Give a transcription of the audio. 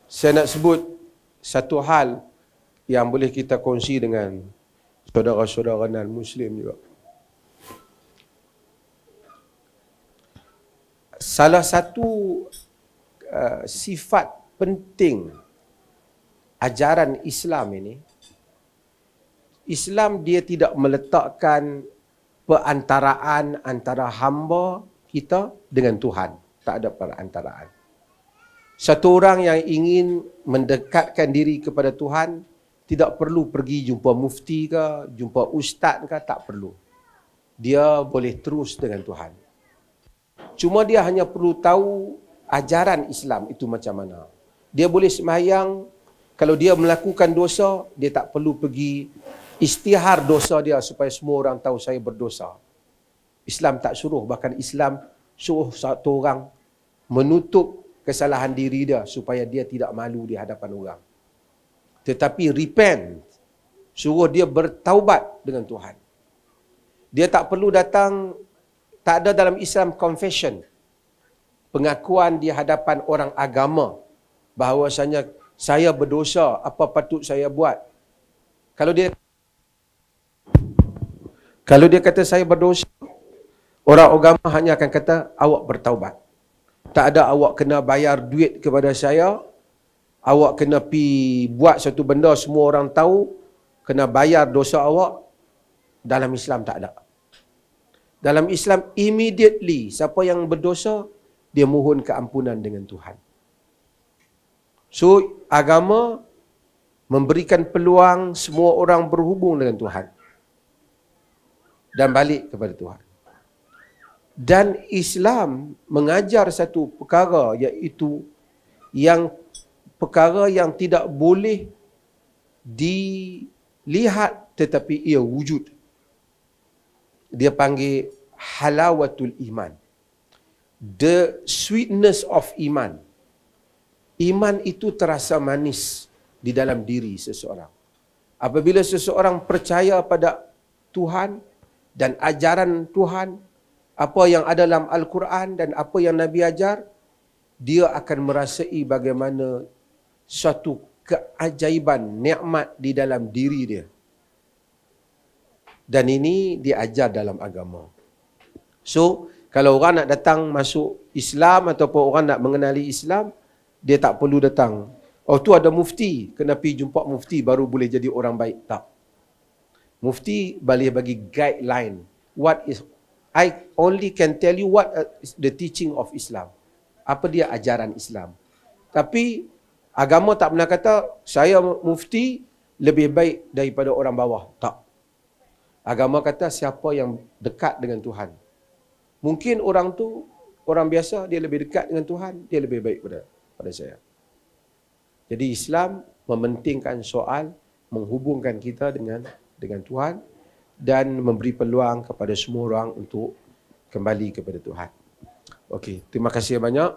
Saya nak sebut satu hal yang boleh kita kongsi dengan saudara-saudara non-Muslim juga. Salah satu sifat penting ajaran Islam ini, Islam dia tidak meletakkan perantaraan antara hamba kita dengan Tuhan. Tak ada perantaraan. Satu orang yang ingin mendekatkan diri kepada Tuhan tidak perlu pergi jumpa mufti ke, jumpa ustaz ke, tak perlu. Dia boleh terus dengan Tuhan. Cuma dia hanya perlu tahu ajaran Islam itu macam mana. Dia boleh sembahyang, kalau dia melakukan dosa, dia tak perlu pergi istihar dosa dia supaya semua orang tahu saya berdosa. Islam tak suruh, bahkan Islam suruh satu orang menutup kesalahan diri dia supaya dia tidak malu di hadapan orang. Tetapi repent, suruh dia bertaubat dengan Tuhan. Dia tak perlu datang, tak ada dalam Islam confession, pengakuan di hadapan orang agama bahawasanya saya berdosa, apa patut saya buat. Kalau dia kata saya berdosa, orang agama hanya akan kata awak bertaubat. Tak ada awak kena bayar duit kepada saya, awak kena pi buat satu benda semua orang tahu, kena bayar dosa awak. Dalam Islam tak ada. Dalam Islam immediately siapa yang berdosa, dia mohon keampunan dengan Tuhan. So agama memberikan peluang semua orang berhubung dengan Tuhan dan balik kepada Tuhan. Dan Islam mengajar satu perkara, iaitu perkara yang tidak boleh dilihat tetapi ia wujud. Dia panggil halawatul iman. The sweetness of iman. Iman itu terasa manis di dalam diri seseorang. Apabila seseorang percaya pada Tuhan dan ajaran Tuhan, apa yang ada dalam Al-Quran dan apa yang Nabi ajar, dia akan merasai bagaimana suatu keajaiban, nikmat di dalam diri dia. Dan ini diajar dalam agama. So, kalau orang nak datang masuk Islam ataupun orang nak mengenali Islam, dia tak perlu datang, oh tu ada mufti, kena pergi jumpa mufti baru boleh jadi orang baik. Tak. Mufti boleh bagi guideline. I only can tell you what is the teaching of Islam. Apa dia ajaran Islam. Tapi agama tak pernah kata saya mufti lebih baik daripada orang bawah. Tak. Agama kata siapa yang dekat dengan Tuhan. Mungkin orang tu, orang biasa, dia lebih dekat dengan Tuhan, dia lebih baik pada saya. Jadi Islam mementingkan soal menghubungkan kita dengan Tuhan dan memberi peluang kepada semua orang untuk kembali kepada Tuhan. Okey, terima kasih banyak.